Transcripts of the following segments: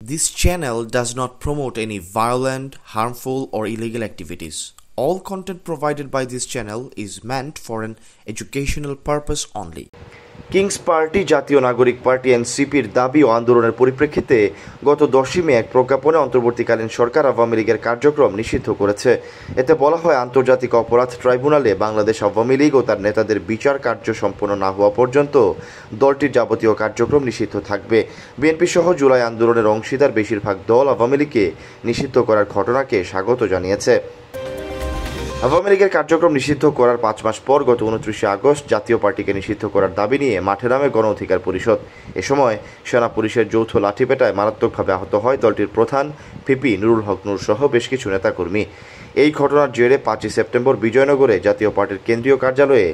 This channel does not promote any violent, harmful, or illegal activities. All content provided by this channel is meant for an educational purpose only. Kings party জাতীয় নাগরিক party এনসিপির দাবি ও আন্দোলনের পরিপ্রেক্ষিতে গত 10 মে এক প্রজ্ঞাপনে অন্তর্বর্তীকালীন সরকার আওয়ামী লীগের কার্যক্রম নিষিদ্ধ করেছে। এতে বলা হয়, আন্তর্জাতিক অপরাধ ট্রাইব্যুনালে বাংলাদেশ আওয়ামী লীগ ও তার নেতাদের বিচার কার্য সম্পন্ন না হওয়া পর্যন্ত দলটির যাবতীয় কার্যক্রম নিষিদ্ধ থাকবে। বিএনপি সহ জুলাই আন্দোলনের অংশীদার বেশিরভাগ দল আওয়ামী লীগকে নিষিদ্ধ করার ঘটনাকে স্বাগত জানিয়েছে। আওয়ামী লীগের কার্যক্রম নিষিদ্ধ করার 5 মাস পর গত 29 আগস্ট জাতীয় পার্টিকে নিষিদ্ধ করার দাবি নিয়ে মাঠে নামে গণ অধিকার পরিষদ। এ সময় সেনা পুলিশের যৌথ লাঠিপেটায় মারাত্মকভাবে আহত হয় দলটির প্রধান পিপি নুরুল হক নূর সহ বেশ কিছু নেতাকর্মী। এই ঘটনার জেরে 5 সেপ্টেম্বর বিজয়নগরে জাতীয় পার্টির কেন্দ্রীয় কার্যালয়ে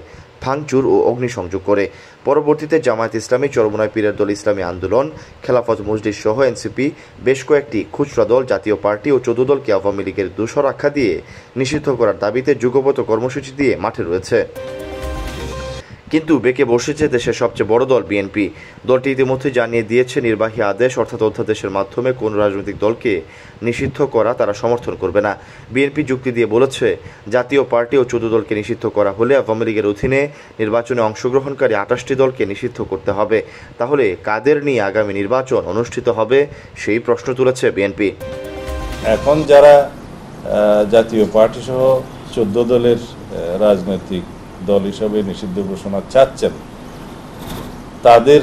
ভাঙচুর ও অগ্নিসংযোগ করে। পরবর্তীতে জামায়াত ইসলামী, চরমোনাই পীরের দল ইসলামী আন্দোলন, খেলাফত মজলিস সহ এনসিপি, বেশ কয়েকটি খুচরা দল জাতীয় পার্টি ও 14 দলকে আওয়ামী লীগের দোসর আখ্যা দিয়ে নিষিদ্ধ করার দাবিতে যুগপৎ কর্মসূচি দিয়ে মাঠে রয়েছে। কিন্তু বেঁকে বসেছে দেশের সবচেয়ে বড় দল বিএনপি। দলটি ইতিমধ্যে জানিয়ে দিয়েছে, নির্বাহী আদেশ অর্থাৎ অধ্যাদেশের মাধ্যমে কোন রাজনৈতিক দলকে নিষিদ্ধ করা তারা সমর্থন করবে না। বিএনপি যুক্তি দিয়ে বলেছে, জাতীয় পার্টি ও 14 দলকে নিষিদ্ধ করা হলে আওয়ামী লীগের অধীনে নির্বাচনে অংশগ্রহণকারী 28টি দলকে নিষিদ্ধ করতে হবে। তাহলে কাদের নিয়ে আগামী নির্বাচন অনুষ্ঠিত হবে সেই প্রশ্ন তুলেছে বিএনপি। এখন যারা জাতীয় পার্টি সহ 14 দলের রাজনৈতিক দল হিসাবে নিষিদ্ধ ঘোষণা চাচ্ছেন, তাদের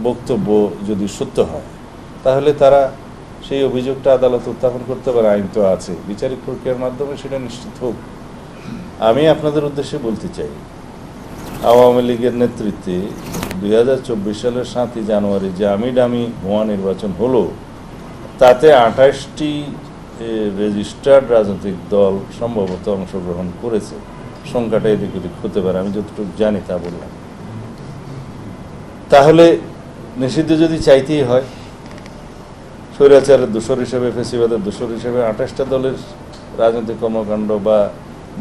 বক্তব্য যদি সত্য হয় তাহলে তারা সেই অভিযোগটা আদালত উত্থাপন করতে পারে। আইন তো আছে, বিচারিক প্রক্রিয়ার মাধ্যমে সেটা নিশ্চিত হোক। আমি আপনাদের উদ্দেশ্যে বলতে চাই, আওয়ামী লীগের নেতৃত্বে 2024 সালের 7 জানুয়ারি যে আমি ডামি ভুয়া নির্বাচন হলো, তাতে 28টি রেজিস্টার্ড রাজনৈতিক দল সম্ভবত অংশগ্রহণ করেছে। সংখ্যাটা এদিক ওদিক হতে পারে, আমি যতটুকু জানি তা বললাম। তাহলে নিষিদ্ধ যদি চাইতেই হয়, স্বৈরাচারের দোসর হিসেবে, ফেসিবাদের দোসর হিসেবে 28টা দলের রাজনৈতিক কর্মকাণ্ড বা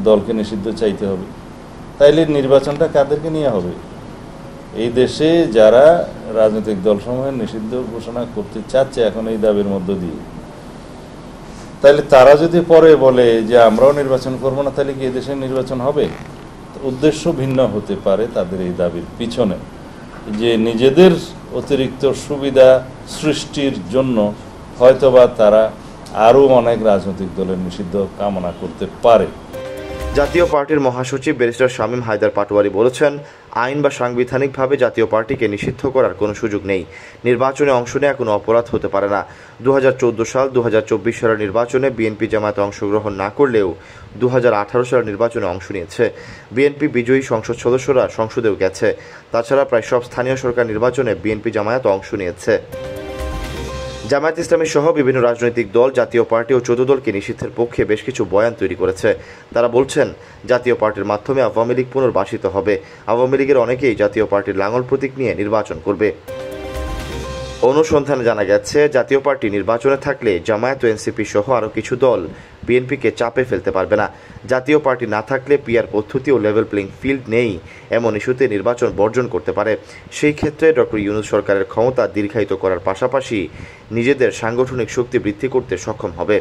দলকে নিষিদ্ধ চাইতে হবে, তাইলে নির্বাচনটা কাদেরকে নিয়ে হবে? এই দেশে যারা রাজনৈতিক দলসমূহের নিষিদ্ধ ঘোষণা করতে চাচ্ছে এখন এই দাবির মধ্য দিয়ে, তাহলে তারা যদি পরে বলে যে আমরাও নির্বাচন করবো না, তাহলে কি এদেশের নির্বাচন হবে? উদ্দেশ্য ভিন্ন হতে পারে তাদের এই দাবির পিছনে, যে নিজেদের অতিরিক্ত সুবিধা সৃষ্টির জন্য হয়তোবা তারা আরও অনেক রাজনৈতিক দলের নিষিদ্ধ কামনা করতে পারে। জাতীয় পার্টির মহাসচিব ব্যারিস্টার শামীম হায়দার পাটোয়ারি বলেছেন, আইন বা সাংবিধানিকভাবে জাতীয় পার্টিকে নিষিদ্ধ করার কোনো সুযোগ নেই। নির্বাচনে অংশ নেওয়া কোনো অপরাধ হতে পারে না। 2014 সাল, 2024 সালের নির্বাচনে বিএনপি জামায়াতে অংশগ্রহণ না করলেও 2018 সালের নির্বাচনে অংশ নিয়েছে। বিএনপি বিজয়ী সংসদ সদস্যরা সংসদেও গেছে। তাছাড়া প্রায় সব স্থানীয় সরকার নির্বাচনে বিএনপি জামায়াত অংশ নিয়েছে। জামায়াত ইসলামী সহ বিভিন্ন রাজনৈতিক দল জাতীয় পার্টি ও 14 দলকে নিষিদ্ধের পক্ষে বেশ কিছু বয়ান তৈরি করেছে। তারা বলছেন, জাতীয় পার্টির মাধ্যমে আওয়ামী লীগ পুনর্বাসিত হবে। আওয়ামী লীগের অনেকেই জাতীয় পার্টির লাঙল প্রতীক নিয়ে নির্বাচন করবে। অনুসন্ধানে জানা গেছে, জাতীয় পার্টি নির্বাচনে থাকলে জামায়াত ও এনসিপি সহ আরও কিছু দল বিএনপিকে চাপে ফেলতে পারবে না। জাতীয় পার্টি না থাকলে পিআর পদ্ধতি ও লেভেল প্লেইং ফিল্ড নেই এমন ইস্যুতে নির্বাচন বর্জন করতে পারে। সেই ক্ষেত্রে ডক্টর ইউনূস সরকারের ক্ষমতা দীর্ঘায়িত করার পাশাপাশি নিজেদের সাংগঠনিক শক্তি বৃদ্ধি করতে সক্ষম হবে।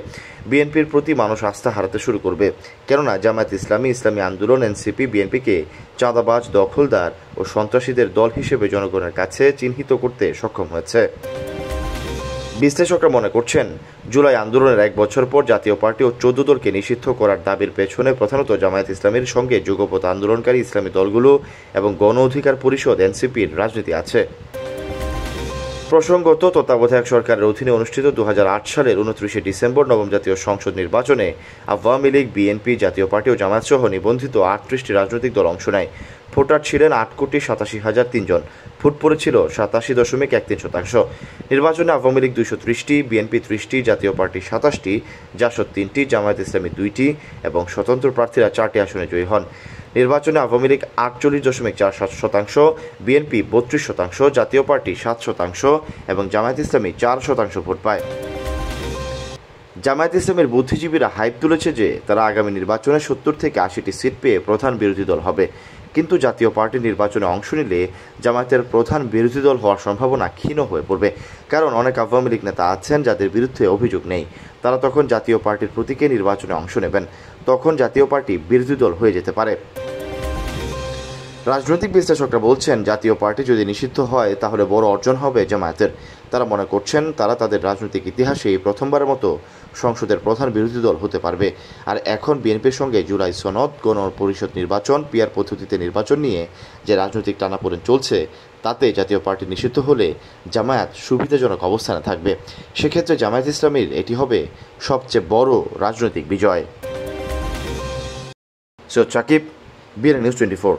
বিএনপির প্রতি মানুষ আস্থা হারাতে শুরু করবে, কেননা জামায়াত ইসলামী, ইসলামী আন্দোলন, এনসিপি বিএনপিকে চাঁদাবাজ, দখলদার ও সন্ত্রাসীদের দল হিসেবে জনগণের কাছে চিহ্নিত করতে সক্ষম হয়েছে। বিশ্লেষকরা মনে করছেন, জুলাই আন্দোলনের 1 বছর পর জাতীয় পার্টি ও 14 দলকে নিষিদ্ধ করার দাবির পেছনে প্রধানত জামায়াত ইসলামীর সঙ্গে যুগপৎ আন্দোলনকারী ইসলামী দলগুলো এবং গণ অধিকার পরিষদ এনসিপির রাজনীতি আছে। প্রসঙ্গত, তত্ত্বাবধায়ক সরকারের অধীনে অনুষ্ঠিত 2008 সালের 29 ডিসেম্বর নবম জাতীয় সংসদ নির্বাচনে আওয়ামী লীগ, বিএনপি, জাতীয় পার্টি ও জামায়াত সহ নিবন্ধিত 38টি রাজনৈতিক দল অংশ নেয়। ভোটার ছিলেন 8,87,003 জন। ভোট পড়েছিল 87.13%। নির্বাচনে আওয়ামী লীগ 230টি, বিএনপি 30টি, জাতীয় পার্টি 27টি, জাসদ 3টি, জামায়াত ইসলামী 2টি এবং স্বতন্ত্র প্রার্থীরা 4টি আসনে জয়ী হন। নির্বাচনে আওয়ামী লীগ 48.47%, বিএনপি 32%, জাতীয় পার্টি 7% এবং জামায়াত ইসলামী 4% ভোট পায়। জামায়াত ইসলামের বুদ্ধিজীবীরা হাইপ তুলেছে যে তারা আগামী নির্বাচনে 70 থেকে 80টি সিট পেয়ে প্রধান বিরোধী দল হবে, কিন্তু জাতীয় পার্টি নির্বাচনে অংশ নিলে জামায়াতের প্রধান বিরোধী দল হওয়ার সম্ভাবনা ক্ষীণ হয়ে পড়বে, কারণ অনেক আওয়ামী লীগ নেতা আছেন যাদের বিরুদ্ধে অভিযোগ নেই। তারা তখন জাতীয় পার্টির প্রতীকে নির্বাচনে অংশ নেবেন, তখন জাতীয় পার্টি বিরোধী দল হয়ে যেতে পারে। রাজনৈতিক বিশ্লেষকরা বলছেন, জাতীয় পার্টি যদি নিষিদ্ধ হয় তাহলে বড় অর্জন হবে জামায়াতের। তারা মনে করছেন তারা তাদের রাজনৈতিক ইতিহাসে প্রথমবারের মতো সংসদের প্রধান বিরোধী দল হতে পারবে। আর এখন বিএনপির সঙ্গে জুলাই সনদ, গণপরিষদ নির্বাচন, পিআর পদ্ধতিতে নির্বাচন নিয়ে যে রাজনৈতিক টানাপোড়েন চলছে, তাতে জাতীয় পার্টি নিষিদ্ধ হলে জামায়াত সুবিধাজনক অবস্থানে থাকবে। সেক্ষেত্রে জামায়াত ইসলামীর এটি হবে সবচেয়ে বড় রাজনৈতিক বিজয়। Syed Sakib, BNN news 24।